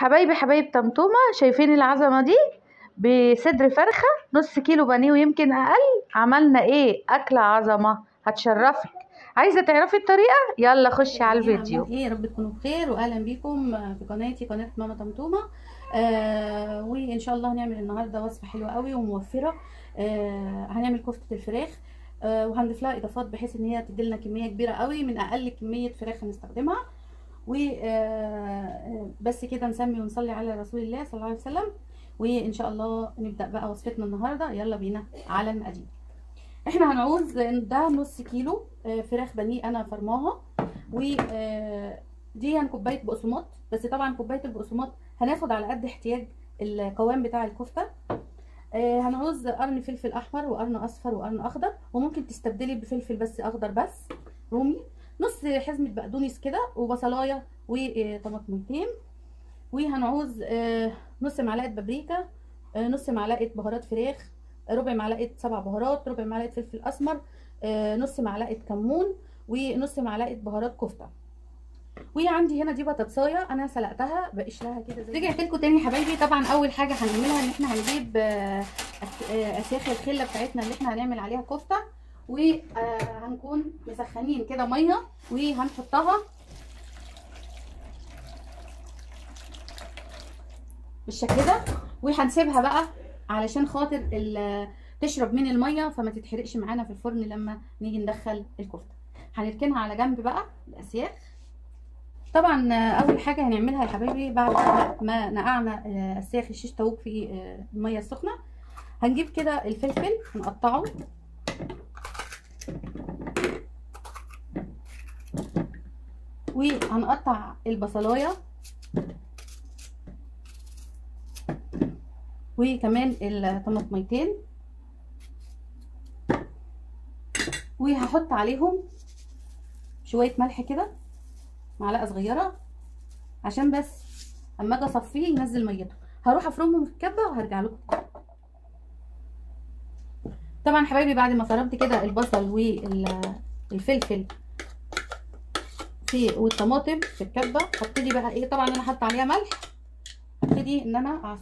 حبايبي حبايب طمطومة، شايفين العظمة دي؟ بصدر فرخة نص كيلو بانيه ويمكن اقل. عملنا ايه؟ اكلة عظمة هتشرفك. عايزة تعرفي الطريقة؟ يلا خشي على الفيديو. عاملين ايه؟ يا رب تكونوا بخير واهلا بيكم في قناتي، قناه ماما طمطومه. وان شاء الله هنعمل النهارده وصفه حلوه قوي وموفره. هنعمل كفته الفراخ. وهنضيف لها اضافات بحيث ان هي تدي لنا كميه كبيره قوي من اقل كميه فراخ هنستخدمها. و بس كده نسمي ونصلي على رسول الله صلى الله عليه وسلم. وان شاء الله نبدا بقى وصفتنا النهارده. يلا بينا على المقادير. احنا هنعوز ده نص كيلو فراخ بانيه انا فرماها، و دي كوبايه بقسماط. بس طبعا كوبايه البقسماط هناخد على قد احتياج القوام بتاع الكفته. هنعوز قرن فلفل احمر وقرن اصفر وقرن اخضر، وممكن تستبدلي بفلفل بس اخضر بس رومي. نص حزمه بقدونس كده، وبصلايه وطماطميتين. وهنعوز نص معلقه بابريكا، نص معلقه بهارات فراخ، ربع معلقه سبع بهارات، ربع معلقه فلفل اسمر، نص معلقه كمون، ونص معلقه بهارات كفته. وعندي هنا دي بطاطسايه انا سلقتها بقشرها كده. رجعت لكم تاني يا حبايبي. طبعا اول حاجه هنعملها ان احنا هنجيب اسياخ الخله بتاعتنا اللي احنا هنعمل عليها كفته، وهنكون مسخنين كده ميه وهنحطها بالشكل ده، وهنسيبها بقى علشان خاطر تشرب من الميه فما تتحرقش معانا في الفرن لما نيجي ندخل الكفته. هنركنها على جنب بقى الاسياخ. طبعا اول حاجه هنعملها يا حبايبي بعد ما نقعنا اسياخ الشيش طاووق في الميه السخنه، هنجيب كده الفلفل هنقطعه، وهنقطع البصلايه وكمان الطماطميتين، وهحط عليهم شويه ملح كده، معلقه صغيره، عشان بس اما اجي اصفيه ينزل ميته. هروح افرمهم في الكبه وهرجع لكم. طبعا حبايبي بعد ما فرمت كده البصل والفلفل والطماطم في الكبه، هبتدي بقى ايه، طبعا انا حاطه عليها ملح، هبتدي ان انا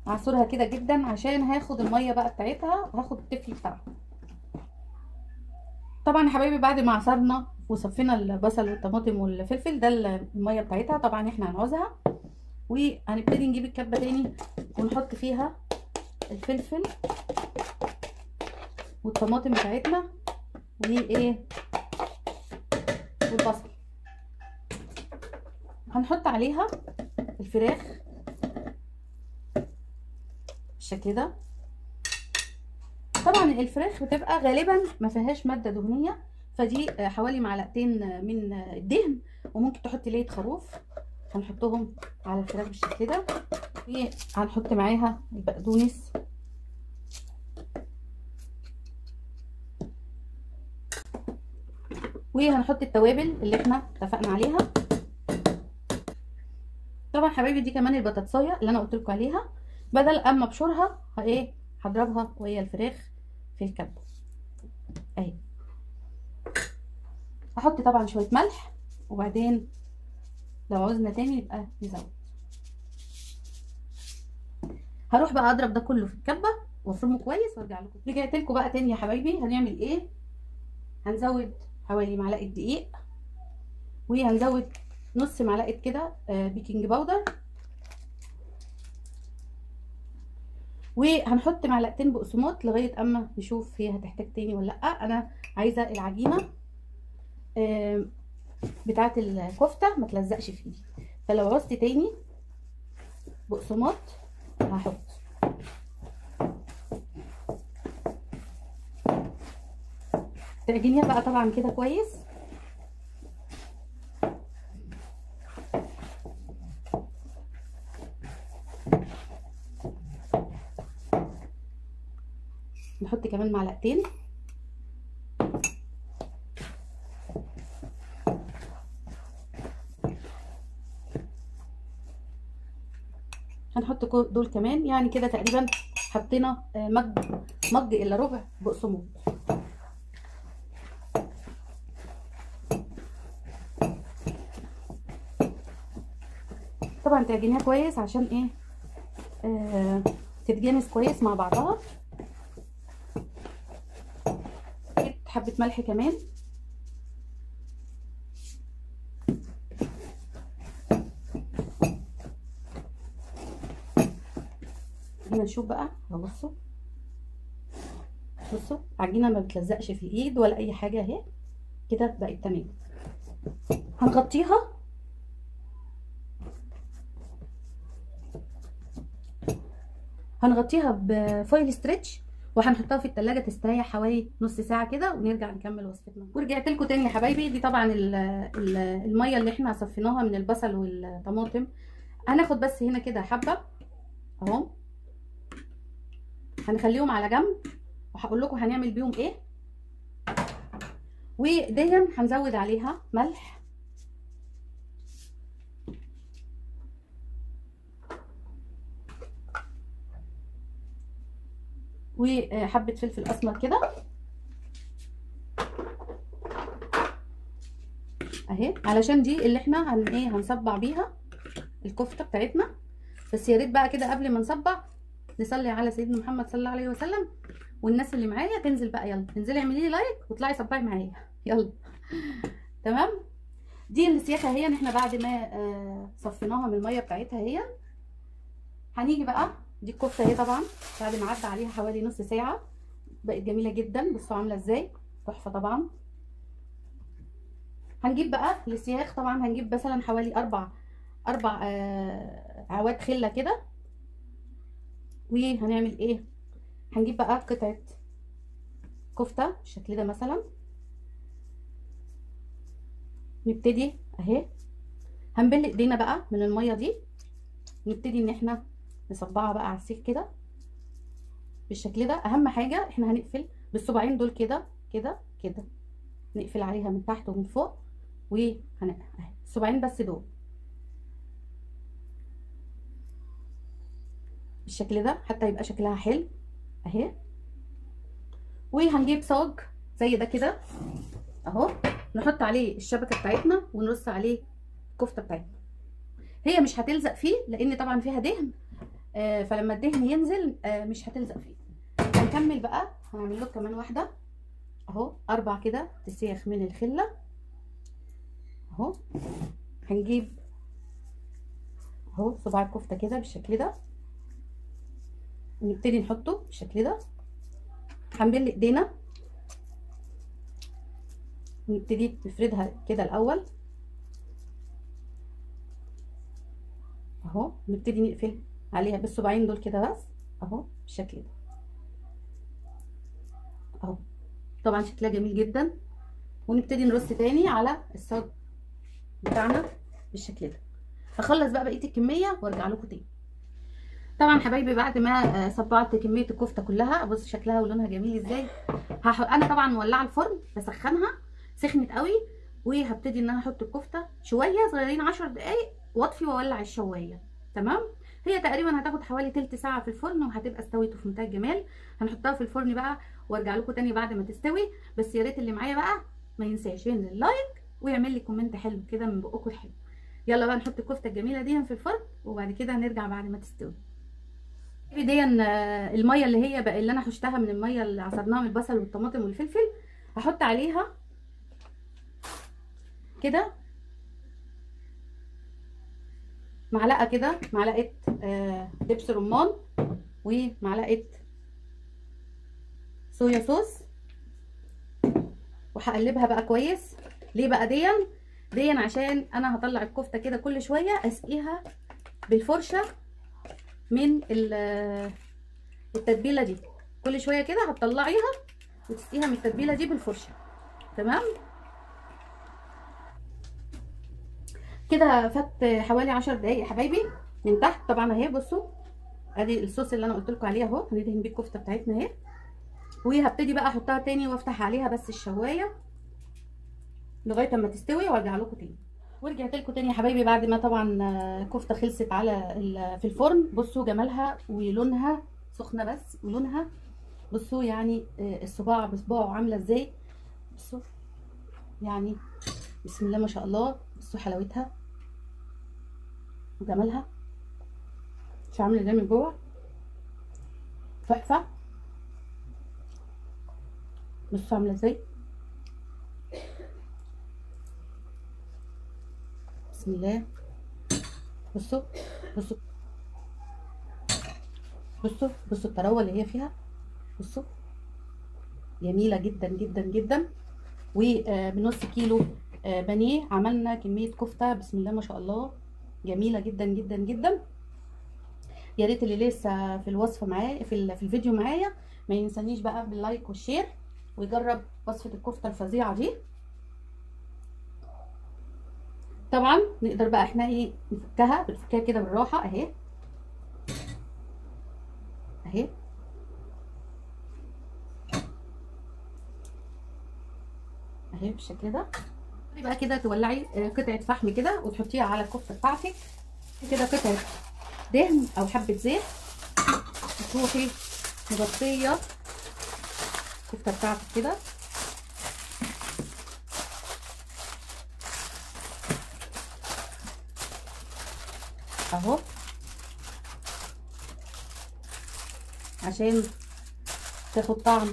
اعصرها كده جدا عشان هاخد الميه بقى بتاعتها وهاخد التفل بتاعها. طبعا يا حبايبي بعد ما عصرنا وصفينا البصل والطماطم والفلفل ده الميه بتاعتها، طبعا احنا هنعوزها، وهنبتدي نجيب الكبه تاني ونحط فيها الفلفل والطماطم بتاعتنا وايه والبصل. هنحط عليها الفراخ بالشكل ده. طبعا الفراخ بتبقى غالبا ما فيهاش ماده دهنيه، فدي حوالي معلقتين من الدهن، وممكن تحطي ليه خروف. هنحطهم على الفراخ بالشكل ده، وهنحط معاها البقدونس وهنحط التوابل اللي احنا اتفقنا عليها. طبعا حبايبي دي كمان البطاطسايه اللي انا قلت لكم عليها، بدل اما ابشرها هضربها وهي الفراخ في الكبه اهي. هحط طبعا شويه ملح، وبعدين لو عاوزنا تاني يبقى نزود. هروح بقى اضرب ده كله في الكبه وافرمه كويس وارجع لكم. رجعت لكم بقى تاني يا حبايبي. هنعمل ايه؟ هنزود حوالي معلقه دقيق، وهنزود نص معلقه كده بيكنج باودر، وهنحط معلقتين بقسماط لغايه اما نشوف هي هتحتاج تاني ولا لا. انا عايزه العجينه بتاعه الكفته ما تلزقش في ايدي، فلو عوزت تاني بقسماط هحط. تعجنيها بقى طبعا كده كويس. نحط كمان معلقتين، هنحط دول كمان، يعني كده تقريبا حطينا مج الا ربع بقسماط. طبعا تعجنيها كويس عشان ايه تتجانس كويس مع بعضها. حبه ملح كمان. هنا نشوف بقى، بصوا بصوا عجينه ما بتلزقش في الايد ولا اي حاجه اهي كده بقت تمام. هنغطيها بفويل ستريتش وهنحطها في التلاجة تستريح حوالي نص ساعة كده، ونرجع نكمل وصفتنا. ورجعت لكم تاني يا حبايبي. دي طبعا المية اللي احنا صفيناها من البصل والطماطم. هناخد بس هنا كده حبة اهو، هنخليهم على جنب وهقول لكم هنعمل بيهم ايه. ودي هنزود عليها ملح وحبة فلفل اسمر كده اهي، علشان دي اللي احنا هنصبع بيها الكفتة بتاعتنا. بس يا ريت بقى كده قبل ما نصبع نصلي على سيدنا محمد صلى الله عليه وسلم. والناس اللي معايا تنزل بقى، يلا انزلي اعملي لي لايك واطلعي صبعي معايا يلا. تمام. دي السياخه اهي، احنا بعد ما صفيناها من الميه بتاعتها اهي. هنيجي بقى دي الكفته اهي، طبعا بعد ما عدى عليها حوالي نص ساعه بقت جميله جدا. بصوا عامله ازاي، تحفه طبعا. هنجيب بقى السياخ، طبعا هنجيب مثلا حوالي اربع عواد خله كده. وهنعمل ايه، هنجيب بقى قطعه كفته بالشكل ده مثلا. نبتدي اهي هنبل ايدينا بقى من الميه دي، نبتدي ان احنا نصبعها بقى على السيخ كده بالشكل ده. اهم حاجه احنا هنقفل بالصباعين دول كده كده كده، نقفل عليها من تحت ومن فوق، الصباعين بس دول بالشكل ده حتى يبقى شكلها حلو اهي. وهنجيب صاج زي ده كده اهو، نحط عليه الشبكه بتاعتنا ونرص عليه الكفته بتاعتنا. هي مش هتلزق فيه لان طبعا فيها دهن، فلما الدهن ينزل مش هتلزق فيه. هنكمل بقى، هنعمل له كمان واحده اهو، 4 كده تسيخ من الخله اهو. هنجيب اهو صباع الكفته كده بالشكل ده، ونبتدي نحطه بالشكل ده. هنبل ايدينا ونبتدي نفردها كده الاول اهو، نبتدي نقفل عليها بالصباعين دول كده بس اهو بالشكل ده اهو. طبعا شكلها جميل جدا. ونبتدي نرص تاني على الصاج بتاعنا بالشكل ده. هخلص بقى بقيه الكميه وارجع لكم تاني. طبعا حبايبي بعد ما صبعت كميه الكفته كلها، بص شكلها ولونها جميل ازاي. انا طبعا مولعه الفرن بسخنها، سخنت قوي. وهبتدي ان انا احط الكفته شويه صغيرين 10 دقايق واطفي واولع الشوايه. تمام. هي تقريبا هتاخد حوالي تلت ساعه في الفرن وهتبقى استوت في منتهى الجمال. هنحطها في الفرن بقى وارجع لكم تاني بعد ما تستوي. بس يا ريت اللي معايا بقى ما ينساش ينزل لايك ويعمل لي كومنت حلو كده من بقكم الحلو. يلا بقى نحط الكفته الجميله دي في الفرن وبعد كده هنرجع بعد ما تستوي. دي الميه اللي هي بقى اللي انا حشتها من الميه اللي عصرناها من البصل والطماطم والفلفل، هحط عليها كده معلقه كده، معلقه دبس رمان ومعلقه صويا صوص، وهقلبها بقى كويس. ليه بقى دي عشان انا هطلع الكفته كده كل شويه اسقيها بالفرشه من التتبيله دي. كل شويه كده هتطلعيها وتسقيها من التتبيله دي بالفرشه. تمام كده. فات حوالي 10 دقايق يا حبايبي من تحت. طبعا اهي بصوا ادي الصوص اللي انا قلت لكم عليه اهو، هندهن بيه الكفته بتاعتنا اهي. وهبتدي بقى احطها تاني وافتح عليها بس الشوايه لغايه اما تستوي وارجع لكم تاني. ورجعت لكم تاني يا حبايبي بعد ما طبعا الكفته خلصت في الفرن. بصوا جمالها ولونها، سخنه بس ولونها بصوا يعني الصباع بصباعه عامله ازاي. بصوا يعني بسم الله ما شاء الله. بصوا حلاوتها وجمالها. مش عامله ازاي من جوه، تحفه. بصوا عامله ازاي، بسم الله. بصوا بصوا بصوا الطراوه اللي هي فيها. بصوا جميله جدا جدا جدا. وبنص كيلو بانيه عملنا كميه كفته بسم الله ما شاء الله، جميله جدا جدا جدا. يا ريت اللي لسه في الوصفه معايا في الفيديو معايا ما ينسانيش بقى باللايك والشير، ويجرب وصفه الكفته الفظيعه دي. طبعا نقدر بقى احنا ايه نفكها، بنفكها كده بالراحه اهي اهي. اهي بالشكل ده. بقى كده تولعي قطعه فحم كده وتحطيها على الكفته بتاعتك كده، قطعه دهن او حبه زيت، وتروحي مغطيه الكفته بتاعتك كده اهو، عشان تاخد طعم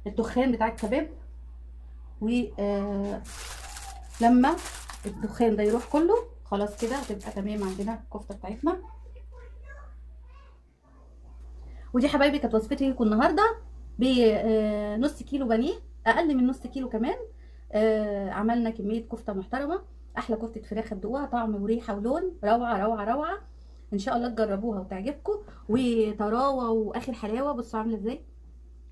الدخان بتاع الكباب. ولما الدخان ده يروح كله خلاص كده هتبقى تمام عندنا الكفته بتاعتنا. ودي حبايبي كانت وصفتي لكم النهارده بنص كيلو بانيه، اقل من نص كيلو كمان. عملنا كميه كفته محترمه، احلى كفته فراخ تدوقوها، طعم وريحه ولون روعه روعه روعه. ان شاء الله تجربوها وتعجبكم. وطراوه واخر حلاوه. بصوا عامله ازاي،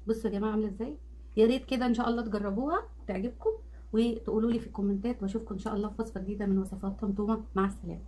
بصوا يا جماعه عامله ازاي. يا ريت كده ان شاء الله تجربوها وتعجبكم، وتقولوا لي في الكومنتات. واشوفكم ان شاء الله في وصفه جديده من وصفات طنطومه. مع السلامه.